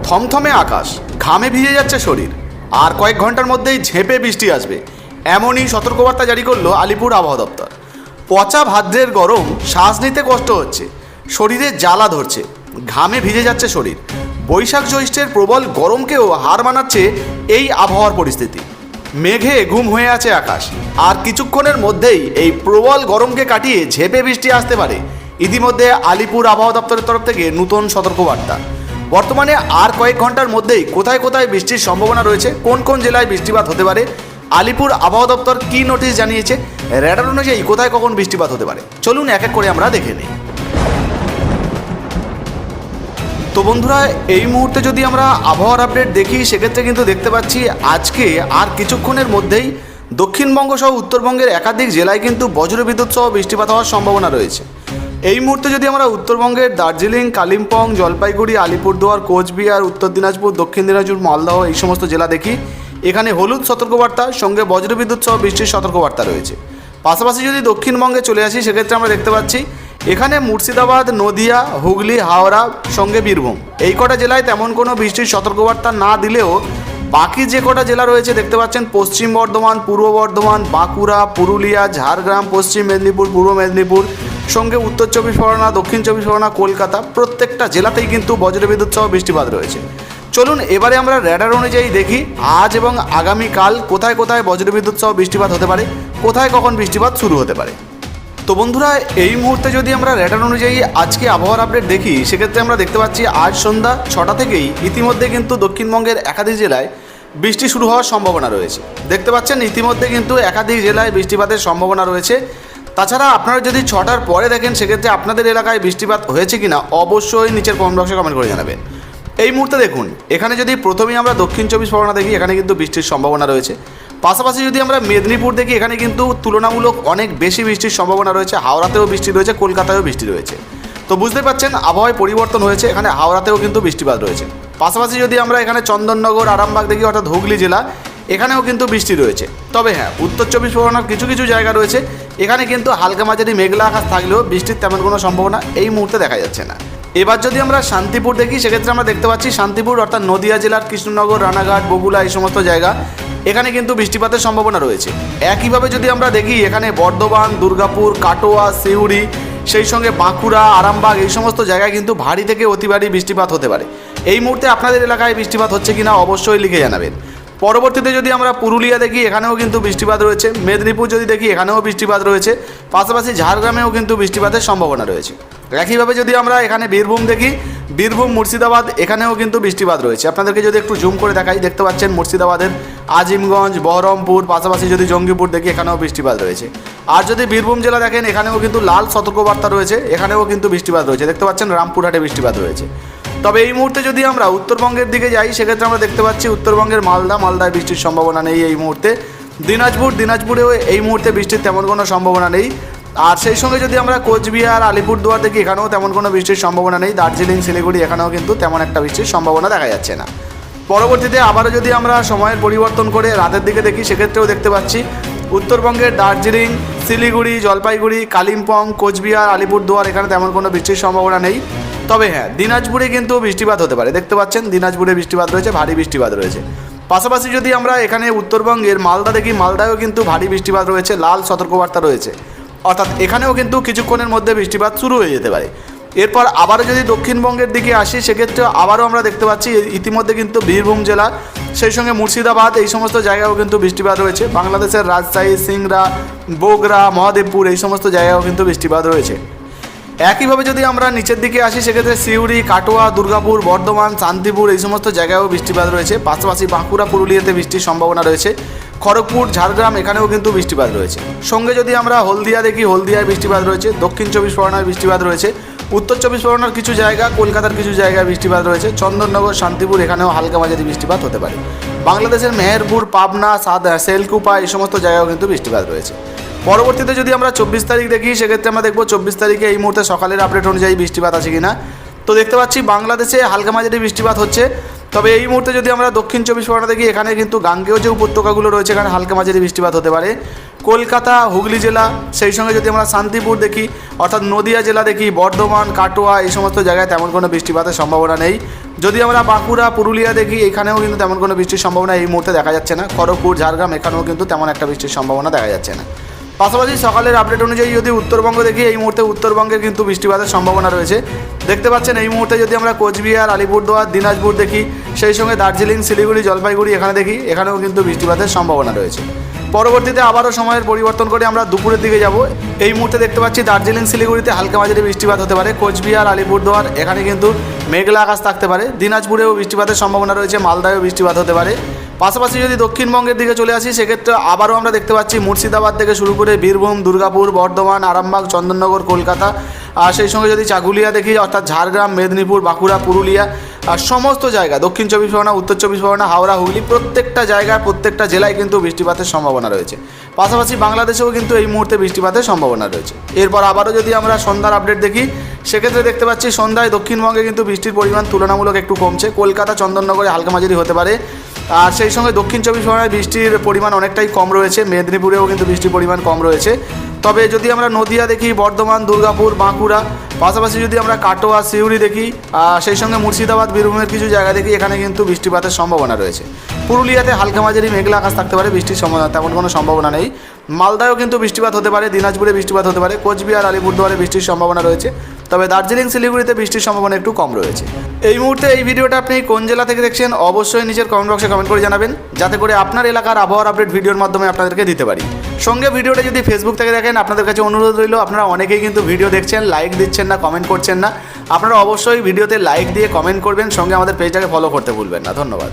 থমথমে আকাশ, ঘামে ভিজে যাচ্ছে শরীর, আর কয়েক ঘন্টার মধ্যেই ঝেঁপে বৃষ্টি আসবে, এমনই সতর্কবার্তা জারি করলো আলিপুর আবহাওয়া দপ্তর। পচা ভাদ্রের গরম, শ্বাস নিতে কষ্ট হচ্ছে, শরীরে জ্বালা ধরছে, ঘামে ভিজে যাচ্ছে শরীর। বৈশাখ জ্যৈষ্ঠের প্রবল গরমকেও হার মানাচ্ছে এই আবহাওয়ার পরিস্থিতি। মেঘে ঘুম হয়ে আছে আকাশ, আর কিছুক্ষণের মধ্যেই এই প্রবল গরমকে কাটিয়ে ঝেঁপে বৃষ্টি আসতে পারে। ইতিমধ্যে আলিপুর আবহাওয়া দপ্তরের তরফ থেকে নতুন সতর্কবার্তা। বর্তমানে আর কয়েক ঘন্টার মধ্যেই কোথায় কোথায় বৃষ্টির সম্ভাবনা রয়েছে, কোন কোন জেলায় বৃষ্টিপাত হতে পারে, আলিপুর আবহাওয়া দপ্তর কী নোটিশ জানিয়েছে, র্যাডার অনুযায়ী কোথায় কখন বৃষ্টিপাত হতে পারে, চলুন এক এক করে আমরা দেখে নিই। তো বন্ধুরা, এই মুহূর্তে যদি আমরা আবহাওয়ার আপডেট দেখি, সেক্ষেত্রে কিন্তু দেখতে পাচ্ছি আজকে আর কিছুক্ষণের মধ্যেই দক্ষিণবঙ্গ সহ উত্তরবঙ্গের একাধিক জেলায় কিন্তু বজ্রবিদ্যুৎ সহ বৃষ্টিপাত হওয়ার সম্ভাবনা রয়েছে। এই মুহূর্তে যদি আমরা উত্তরবঙ্গের দার্জিলিং, কালিম্পং, জলপাইগুড়ি, আলিপুরদুয়ার, কোচবিহার, উত্তর দিনাজপুর, দক্ষিণ দিনাজপুর, মালদহ এই সমস্ত জেলা দেখি, এখানে হলুদ সতর্কবার্তা সঙ্গে বজ্রবিদ্যুৎ সহ বৃষ্টির সতর্কবার্তা রয়েছে। পাশাপাশি যদি দক্ষিণবঙ্গে চলে আসি, সেক্ষেত্রে আমরা দেখতে পাচ্ছি এখানে মুর্শিদাবাদ, নদিয়া, হুগলি, হাওড়া সঙ্গে বীরভূম এই কটা জেলায় তেমন কোনো বৃষ্টির সতর্কবার্তা না দিলেও বাকি যে কটা জেলা রয়েছে দেখতে পাচ্ছেন পশ্চিম বর্ধমান, পূর্ব বর্ধমান, বাঁকুড়া, পুরুলিয়া, ঝাড়গ্রাম, পশ্চিম মেদিনীপুর, পূর্ব মেদিনীপুর সঙ্গে উত্তর চব্বিশ পরগনা, দক্ষিণ চব্বিশ পরগনা, কলকাতা, প্রত্যেকটা জেলাতেই কিন্তু বজ্রবিদ্যুৎ সহ বৃষ্টিপাত রয়েছে। চলুন এবারে আমরা র্যাডার অনুযায়ী দেখি আজ এবং আগামীকাল কোথায় কোথায় বজ্রবিদ্যুৎ সহ বৃষ্টিপাত হতে পারে, কোথায় কখন বৃষ্টিপাত শুরু হতে পারে। তো বন্ধুরা, এই মুহূর্তে যদি আমরা র্যাডার অনুযায়ী আজকে আবহাওয়ার আপডেট দেখি, সেক্ষেত্রে আমরা দেখতে পাচ্ছি আজ সন্ধ্যা 6টা থেকেই ইতিমধ্যে কিন্তু দক্ষিণবঙ্গের একাধিক জেলায় বৃষ্টি শুরু হওয়ার সম্ভাবনা রয়েছে। দেখতে পাচ্ছেন ইতিমধ্যে কিন্তু একাধিক জেলায় বৃষ্টিপাতের সম্ভাবনা রয়েছে। তাছাড়া আপনারা যদি 6টার পরে দেখেন, সেক্ষেত্রে আপনাদের এলাকায় বৃষ্টিপাত হয়েছে কিনা অবশ্যই নিচের কমেন্ট বক্সে কমেন্ট করে জানাবেন। এই মুহূর্তে দেখুন, এখানে যদি প্রথমেই আমরা দক্ষিণ চব্বিশ পরগনা দেখি, এখানে কিন্তু বৃষ্টির সম্ভাবনা রয়েছে। পাশাপাশি যদি আমরা মেদিনীপুর দেখি, এখানে কিন্তু তুলনামূলক অনেক বেশি বৃষ্টির সম্ভাবনা রয়েছে। হাওড়াতেও বৃষ্টি রয়েছে, কলকাতায়ও বৃষ্টি রয়েছে। তো বুঝতে পারছেন আবহাওয়ায় পরিবর্তন হয়েছে, এখানে হাওড়াতেও কিন্তু বৃষ্টিপাত রয়েছে। পাশাপাশি যদি আমরা এখানে চন্দননগর, আরামবাগ দেখি, অর্থাৎ হুগলি জেলা, এখানেও কিন্তু বৃষ্টি রয়েছে। তবে হ্যাঁ, উত্তর চব্বিশ পরগনার কিছু কিছু জায়গা রয়েছে, এখানে কিন্তু হালকা মাঝারি মেঘলা আকাশ থাকলেও বৃষ্টির তেমন কোনো সম্ভাবনা এই মুহূর্তে দেখা যাচ্ছে না। এবার যদি আমরা শান্তিপুর দেখি, সেক্ষেত্রে আমরা দেখতে পাচ্ছি শান্তিপুর অর্থাৎ নদিয়া জেলার কৃষ্ণনগর, রানাঘাট, বগুলা এই সমস্ত জায়গা, এখানে কিন্তু বৃষ্টিপাতের সম্ভাবনা রয়েছে। একইভাবে যদি আমরা দেখি, এখানে বর্ধমান, দুর্গাপুর, কাটোয়া, সিউড়ি, সেই সঙ্গে বাঁকুড়া, আরামবাগ এই সমস্ত জায়গায় কিন্তু ভারী থেকে অতি ভারী বৃষ্টিপাত হতে পারে। এই মুহূর্তে আপনাদের এলাকায় বৃষ্টিপাত হচ্ছে কিনা অবশ্যই লিখে জানাবেন। পরবর্তীতে যদি আমরা পুরুলিয়া দেখি, এখানেও কিন্তু বৃষ্টিপাত রয়েছে। মেদিনীপুর যদি দেখি, এখানেও বৃষ্টিপাত রয়েছে। পাশাপাশি ঝাড়গ্রামেও কিন্তু বৃষ্টিপাতের সম্ভাবনা রয়েছে। একইভাবে যদি আমরা এখানে বীরভূম দেখি, বীরভূম, মুর্শিদাবাদ এখানেও কিন্তু বৃষ্টিপাত রয়েছে। আপনাদেরকে যদি একটু জুম করে দেখাই, দেখতে পাচ্ছেন মুর্শিদাবাদের আজিমগঞ্জ, বহরমপুর, পাশাপাশি যদি জঙ্গিপুর দেখি, এখানেও বৃষ্টিপাত রয়েছে। আর যদি বীরভূম জেলা দেখেন, এখানেও কিন্তু লাল সতর্কবার্তা রয়েছে, এখানেও কিন্তু বৃষ্টিপাত রয়েছে। দেখতে পাচ্ছেন রামপুরহাটে বৃষ্টিপাত রয়েছে। তবে এই মুহূর্তে যদি আমরা উত্তরবঙ্গের দিকে যাই, সেক্ষেত্রে আমরা দেখতে পাচ্ছি উত্তরবঙ্গের মালদায় বৃষ্টির সম্ভাবনা নেই এই মুহূর্তে। দিনাজপুরেও এই মুহূর্তে বৃষ্টির তেমন কোনো সম্ভাবনা নেই। আর সেই সঙ্গে যদি আমরা কোচবিহার, আলিপুরদুয়ার দেখি, এখানেও তেমন কোনো বৃষ্টির সম্ভাবনা নেই। দার্জিলিং, শিলিগুড়ি এখানেও কিন্তু তেমন একটা বৃষ্টির সম্ভাবনা দেখা যাচ্ছে না। পরবর্তীতে আবারও যদি আমরা সময়ের পরিবর্তন করে রাতের দিকে দেখি, সেক্ষেত্রেও দেখতে পাচ্ছি উত্তরবঙ্গের দার্জিলিং, শিলিগুড়ি, জলপাইগুড়ি, কালিম্পং, কোচবিহার, আলিপুরদুয়ার এখানে তেমন কোনো বৃষ্টির সম্ভাবনা নেই। তবে হ্যাঁ, দিনাজপুরে কিন্তু বৃষ্টিপাত হতে পারে। দেখতে পাচ্ছেন দিনাজপুরে বৃষ্টিপাত রয়েছে, ভারী বৃষ্টিপাত রয়েছে। পাশাপাশি যদি আমরা এখানে উত্তরবঙ্গের মালদা দেখি, মালদায়ও কিন্তু ভারী বৃষ্টিপাত রয়েছে, লাল সতর্কবার্তা রয়েছে। অর্থাৎ এখানেও কিন্তু কিছুক্ষণের মধ্যে বৃষ্টিপাত শুরু হয়ে যেতে পারে। এরপর আবারও যদি দক্ষিণবঙ্গের দিকে আসি, সেক্ষেত্রে আবারও আমরা দেখতে পাচ্ছি ইতিমধ্যে কিন্তু বীরভূম জেলা, সেই সঙ্গে মুর্শিদাবাদ এই সমস্ত জায়গায়ও কিন্তু বৃষ্টিপাত রয়েছে। বাংলাদেশের রাজশাহী, সিংড়া, বগুড়া, মহাদেবপুর এই সমস্ত জায়গায়ও কিন্তু বৃষ্টিপাত রয়েছে। একইভাবে যদি আমরা নিচের দিকে আসি, সেক্ষেত্রে সিউড়ি, কাটোয়া, দুর্গাপুর, বর্ধমান, শান্তিপুর এই সমস্ত জায়গায়ও বৃষ্টিপাত রয়েছে। পাশাপাশি বাঁকুড়া, পুরুলিয়াতে বৃষ্টির সম্ভাবনা রয়েছে। খড়গপুর, ঝাড়গ্রাম এখানেও কিন্তু বৃষ্টিপাত রয়েছে। সঙ্গে যদি আমরা হলদিয়া দেখি, হলদিয়ায় বৃষ্টিপাত রয়েছে। দক্ষিণ চব্বিশ পরগনায় বৃষ্টিপাত রয়েছে। উত্তর চব্বিশ পরগনার কিছু জায়গা, কলকাতার কিছু জায়গায় বৃষ্টিপাত রয়েছে। চন্দননগর, শান্তিপুর এখানেও হালকা মাঝারি বৃষ্টিপাত হতে পারে। বাংলাদেশের মেহেরপুর, পাবনা, সেলকুপা এই সমস্ত জায়গায়ও কিন্তু বৃষ্টিপাত রয়েছে। পরবর্তীতে যদি আমরা 24 তারিখ দেখি, সেক্ষেত্রে আমরা দেখব 24 তারিখে এই মুহূর্তে সকালের আপডেট অনুযায়ী বৃষ্টিপাত আছে কিনা। তো দেখতে পাচ্ছি বাংলাদেশে হালকা মাঝারি বৃষ্টিপাত হচ্ছে। তবে এই মুহূর্তে যদি আমরা দক্ষিণ চব্বিশ পরগনা দেখি, এখানে কিন্তু গাঙ্গেয় যে উপত্যকাগুলো রয়েছে, এখানে হালকা মাঝারি বৃষ্টিপাত হতে পারে। কলকাতা হুগলি জেলা, সেই সঙ্গে যদি আমরা শান্তিপুর দেখি অর্থাৎ নদিয়া জেলা দেখি, বর্ধমান, কাটোয়া এই সমস্ত জায়গায় তেমন কোনো বৃষ্টিপাতের সম্ভাবনা নেই। যদি আমরা বাঁকুড়া, পুরুলিয়া দেখি এখানেও কিন্তু তেমন কোনো বৃষ্টির সম্ভাবনা এই মুহূর্তে দেখা যাচ্ছে না। খড়গপুর, ঝাড়গ্রাম এখানেও কিন্তু তেমন একটা বৃষ্টির সম্ভাবনা দেখা যাচ্ছে না। পাশাপাশি সকালের আপডেট অনুযায়ী যদি উত্তরবঙ্গ দেখি, এই মুহূর্তে উত্তরবঙ্গের কিন্তু বৃষ্টিপাতের সম্ভাবনা রয়েছে। দেখতে পাচ্ছেন এই মুহূর্তে যদি আমরা কোচবিহার, আলিপুরদুয়ার, দিনাজপুর দেখি, সেই সঙ্গে দার্জিলিং, শিলিগুড়ি, জলপাইগুড়ি এখানে দেখি, এখানেও কিন্তু বৃষ্টিপাতের সম্ভাবনা রয়েছে। পরবর্তীতে আবারও সময়ের পরিবর্তন করে আমরা দুপুরের দিকে যাব। এই মুহূর্তে দেখতে পাচ্ছি দার্জিলিং, শিলিগুড়িতে হালকা মাঝারি বৃষ্টিপাত হতে পারে। কোচবিহার, আলিপুরদুয়ার এখানে কিন্তু মেঘলা আকাশ থাকতে পারে। দিনাজপুরেও বৃষ্টিপাতের সম্ভাবনা রয়েছে, মালদায়ও বৃষ্টিপাত হতে পারে। পাশাপাশি যদি দক্ষিণবঙ্গের দিকে চলে আসি, সেক্ষেত্রে আবারও আমরা দেখতে পাচ্ছি মুর্শিদাবাদ থেকে শুরু করে বীরভূম, দুর্গাপুর, বর্ধমান, আরামবাগ, চন্দননগর, কলকাতা, আর সেই সঙ্গে যদি চাকুলিয়া দেখি অর্থাৎ ঝাড়গ্রাম, মেদিনীপুর, বাঁকুড়া, পুরুলিয়া আর সমস্ত জায়গা, দক্ষিণ চব্বিশ পরগনা, উত্তর চব্বিশ পরগনা, হাওড়া, হুগলি প্রত্যেকটা জায়গায়, প্রত্যেকটা জেলায় কিন্তু বৃষ্টিপাতের সম্ভাবনা রয়েছে। পাশাপাশি বাংলাদেশেও কিন্তু এই মুহূর্তে বৃষ্টিপাতের সম্ভাবনা রয়েছে। এরপর আবারও যদি আমরা সন্ধ্যার আপডেট দেখি, সেক্ষেত্রে দেখতে পাচ্ছি সন্ধ্যায় দক্ষিণবঙ্গে কিন্তু বৃষ্টির পরিমাণ তুলনামূলক একটু কমছে। কলকাতা, চন্দননগরে হালকা মাঝারি হতে পারে, আর সেই সঙ্গে দক্ষিণ চব্বিশ পরগনায় বৃষ্টির পরিমাণ অনেকটাই কম রয়েছে। মেদিনীপুরেও কিন্তু বৃষ্টির পরিমাণ কম রয়েছে। তবে যদি আমরা নদিয়া দেখি, বর্ধমান, দুর্গাপুর, বাঁকুড়া, পাশাপাশি যদি আমরা কাটোয়া, সিউড়ি দেখি, সেই সঙ্গে মুর্শিদাবাদ, বীরভূমের কিছু জায়গা দেখি, এখানে কিন্তু বৃষ্টিপাতের সম্ভাবনা রয়েছে। পুরুলিয়াতে হালকা মাঝারি মেঘলা আকাশ থাকতে পারে, বৃষ্টির তেমন কোনো সম্ভাবনা নেই। মালদায়ও কিন্তু বৃষ্টিপাত হতে পারে, দিনাজপুরে বৃষ্টিপাত হতে পারে, কোচবিহার, আলিপুরদুয়ারে বৃষ্টির সম্ভাবনা রয়েছে। তবে দার্জিলিং, শিলিগুড়িতে বৃষ্টির সম্ভাবনা একটু কম রয়েছে। এই মুহূর্তে এই ভিডিওটা আপনি কোন জেলা থেকে দেখছেন অবশ্যই নিচের কমেন্ট বক্সে কমেন্ট করে জানাবেন, যাতে করে আপনার এলাকার আবহাওয়ার আপডেট ভিডিওর মাধ্যমে আপনাদেরকে দিতে পারি। সঙ্গে ভিডিওটা যদি ফেসবুক থেকে দেখেন, আপনাদের কাছে অনুরোধ রইল, আপনারা অনেকেই কিন্তু ভিডিও দেখছেন, লাইক দিচ্ছেন না, কমেন্ট করছেন না। আপনারা অবশ্যই ভিডিওতে লাইক দিয়ে কমেন্ট করবেন, সঙ্গে আমাদের পেজটাকে ফলো করতে ভুলবেন না। ধন্যবাদ।